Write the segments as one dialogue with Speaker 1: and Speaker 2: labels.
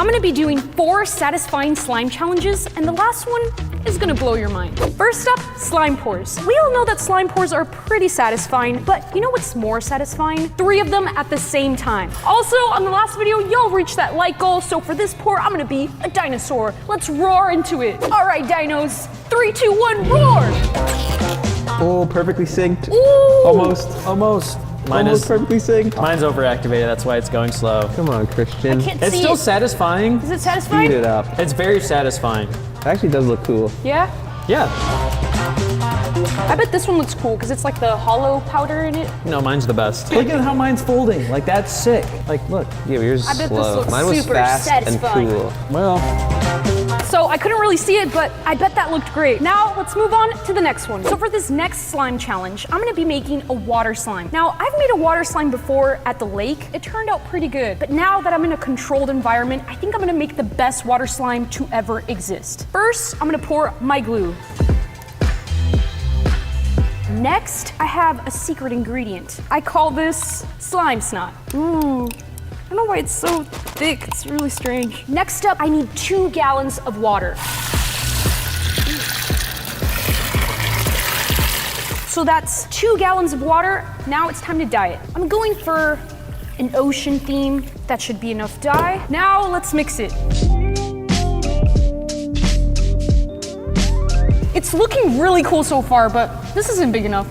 Speaker 1: I'm gonna be doing 4 satisfying slime challenges, and the last one is gonna blow your mind. First up, slime pores. We all know that slime pores are pretty satisfying, but you know what's more satisfying? 3 of them at the same time. Also, on the last video, y'all reached that like goal, so for this pour, I'm gonna be a dinosaur. Let's roar into it. All right, dinos, 3, 2, 1, roar!
Speaker 2: Oh, perfectly synced.
Speaker 1: Ooh.
Speaker 2: Almost.
Speaker 3: Mine
Speaker 2: Almost
Speaker 3: is
Speaker 2: perfectly synced.
Speaker 3: Mine's overactivated, that's why it's going slow.
Speaker 2: Come on, Christian.
Speaker 1: I can't
Speaker 3: It's
Speaker 1: see
Speaker 3: still
Speaker 1: it.
Speaker 3: satisfying.
Speaker 1: Is it satisfying?
Speaker 2: Speed it up.
Speaker 3: It's very satisfying.
Speaker 2: It actually does look cool.
Speaker 1: Yeah?
Speaker 3: Yeah.
Speaker 1: I bet this one looks cool because it's like the hollow powder in it.
Speaker 3: No, mine's the best.
Speaker 2: Look at how mine's folding. Like, that's sick. Like, look. Yeah, yours is
Speaker 1: I bet this
Speaker 2: slow.
Speaker 1: looks
Speaker 2: Mine was
Speaker 1: super
Speaker 2: fast
Speaker 1: satisfying.
Speaker 2: and cool.
Speaker 3: Well,
Speaker 1: So I couldn't really see it, but I bet that looked great. Now let's move on to the next one. So for this next slime challenge, I'm gonna be making a water slime. Now I've made a water slime before at the lake. It turned out pretty good, but now that I'm in a controlled environment, I think I'm gonna make the best water slime to ever exist. First, I'm gonna pour my glue. Next, I have a secret ingredient. I call this slime snot. Ooh. I don't know why it's so thick, it's really strange. Next up, I need 2 gallons of water. So that's 2 gallons of water. Now it's time to dye it. I'm going for an ocean theme. That should be enough dye. Now let's mix it. It's looking really cool so far, but this isn't big enough.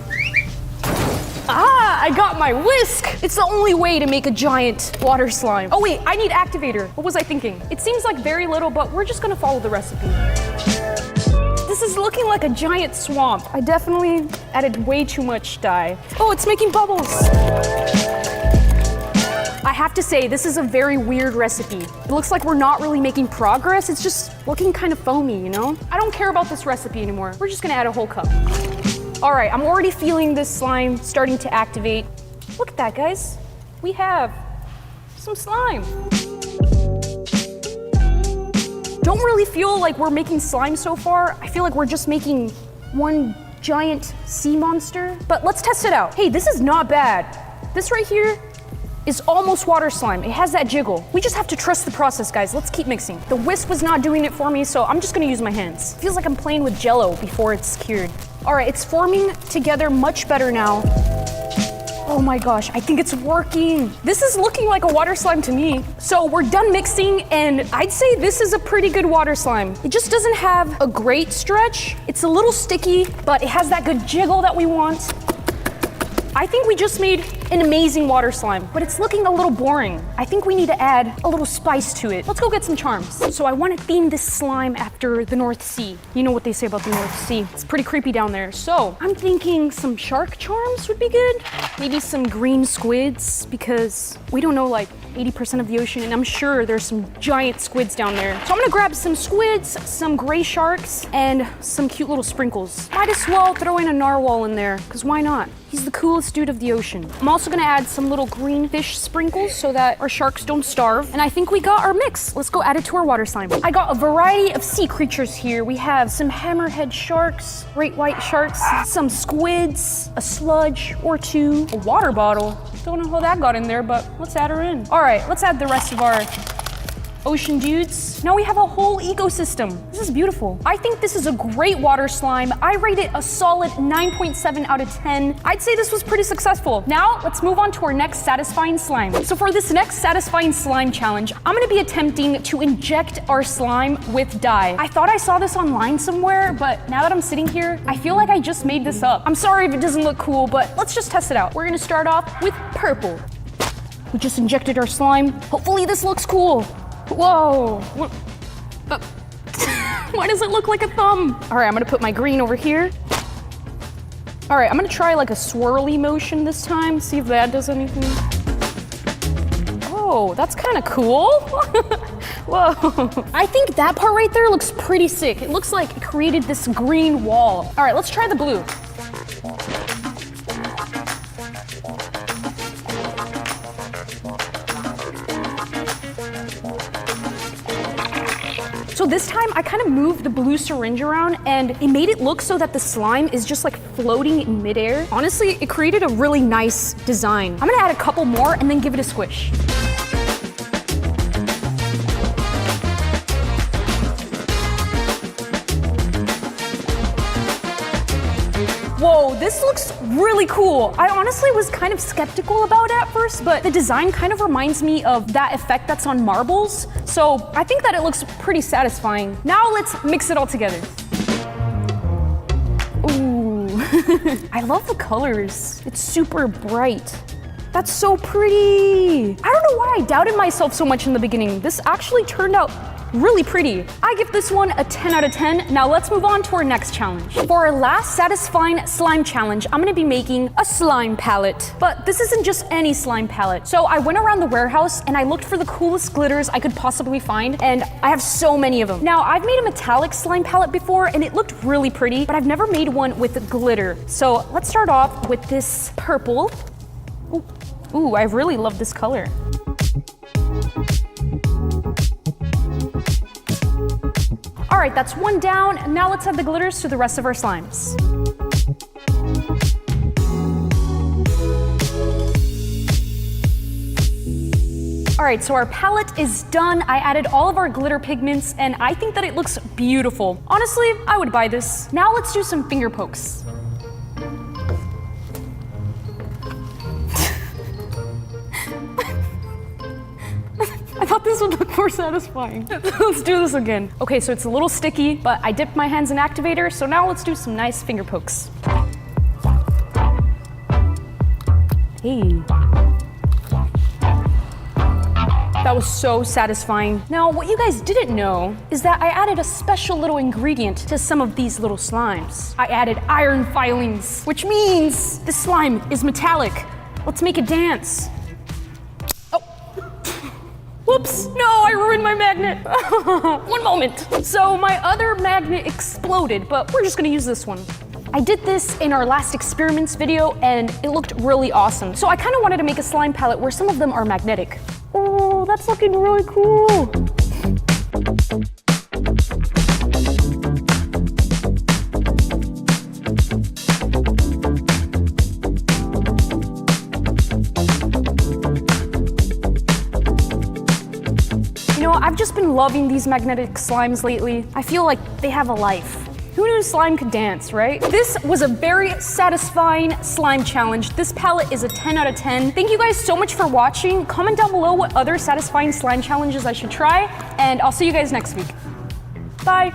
Speaker 1: Ah, I got my whisk! It's the only way to make a giant water slime. Oh wait, I need activator. What was I thinking? It seems like very little, but we're just gonna follow the recipe. This is looking like a giant swamp. I definitely added way too much dye. Oh, it's making bubbles. I have to say, this is a very weird recipe. It looks like we're not really making progress. It's just looking kind of foamy, you know? I don't care about this recipe anymore. We're just gonna add a whole cup. All right, I'm already feeling this slime starting to activate. Look at that, guys. We have some slime. Don't really feel like we're making slime so far. I feel like we're just making one giant sea monster. But let's test it out. Hey, this is not bad. This right here is almost water slime. It has that jiggle. We just have to trust the process, guys. Let's keep mixing. The whisk was not doing it for me, so I'm just gonna use my hands. Feels like I'm playing with Jell-O before it's cured. All right, it's forming together much better now. Oh my gosh, I think it's working. This is looking like a water slime to me. So we're done mixing, and I'd say this is a pretty good water slime. It just doesn't have a great stretch. It's a little sticky, but it has that good jiggle that we want. I think we just made an amazing water slime, but it's looking a little boring. I think we need to add a little spice to it. Let's go get some charms. So I want to theme this slime after the North Sea. You know what they say about the North Sea. It's pretty creepy down there. So I'm thinking some shark charms would be good. Maybe some green squids, because we don't know like 80% of the ocean, and I'm sure there's some giant squids down there. So I'm gonna grab some squids, some gray sharks, and some cute little sprinkles. Might as well throw in a narwhal in there, because why not? He's the coolest dude of the ocean. I'm also gonna add some little green fish sprinkles so that our sharks don't starve. And I think we got our mix. Let's go add it to our water slime. I got a variety of sea creatures here. We have some hammerhead sharks, great white sharks, some squids, a sludge or 2, a water bottle. Don't know how that got in there, but let's add her in. All right, let's add the rest of our ocean dudes. Now we have a whole ecosystem. This is beautiful. I think this is a great water slime. I rate it a solid 9.7 out of 10. I'd say this was pretty successful. Now let's move on to our next satisfying slime. So for this next satisfying slime challenge, I'm gonna be attempting to inject our slime with dye. I thought I saw this online somewhere, but now that I'm sitting here, I feel like I just made this up. I'm sorry if it doesn't look cool, but let's just test it out. We're gonna start off with purple. We just injected our slime. Hopefully this looks cool. Whoa. Why does it look like a thumb? All right, I'm gonna put my green over here. All right, I'm gonna try like a swirly motion this time, see if that does anything. Oh, that's kind of cool. Whoa. I think that part right there looks pretty sick. It looks like it created this green wall. All right, let's try the blue. So this time I kind of moved the blue syringe around and it made it look so that the slime is just like floating in midair. Honestly, it created a really nice design. I'm gonna add a couple more and then give it a squish. this looks really cool. I honestly was kind of skeptical about it at first, but the design kind of reminds me of that effect that's on marbles. So I think that it looks pretty satisfying. Now let's mix it all together. Ooh, I love the colors. It's super bright. That's so pretty. I don't know why I doubted myself so much in the beginning. This actually turned out really pretty. I give this one a 10 out of 10. Now let's move on to our next challenge. For our last satisfying slime challenge, I'm gonna be making a slime palette. But this isn't just any slime palette. So I went around the warehouse and I looked for the coolest glitters I could possibly find, and I have so many of them. Now, I've made a metallic slime palette before and it looked really pretty, but I've never made one with glitter. So let's start off with this purple. Ooh, I really love this color. All right, that's one down. Now let's add the glitters to the rest of our slimes. All right, so our palette is done. I added all of our glitter pigments and I think that it looks beautiful. Honestly, I would buy this. Now let's do some finger pokes. I thought this would look more satisfying. Let's do this again. Okay, so it's a little sticky, but I dipped my hands in activator, so now let's do some nice finger pokes. Hey. That was so satisfying. Now, what you guys didn't know is that I added a special little ingredient to some of these little slimes. I added iron filings, which means the slime is metallic. Let's make it dance. Whoops, no, I ruined my magnet. One moment. So my other magnet exploded, but we're just gonna use this one. I did this in our last experiments video and it looked really awesome. So I kind of wanted to make a slime palette where some of them are magnetic. Oh, that's looking really cool. You know, I've just been loving these magnetic slimes lately. I feel like they have a life. Who knew slime could dance, right? This was a very satisfying slime challenge. This palette is a 10 out of 10. Thank you guys so much for watching. Comment down below what other satisfying slime challenges I should try, and I'll see you guys next week. Bye.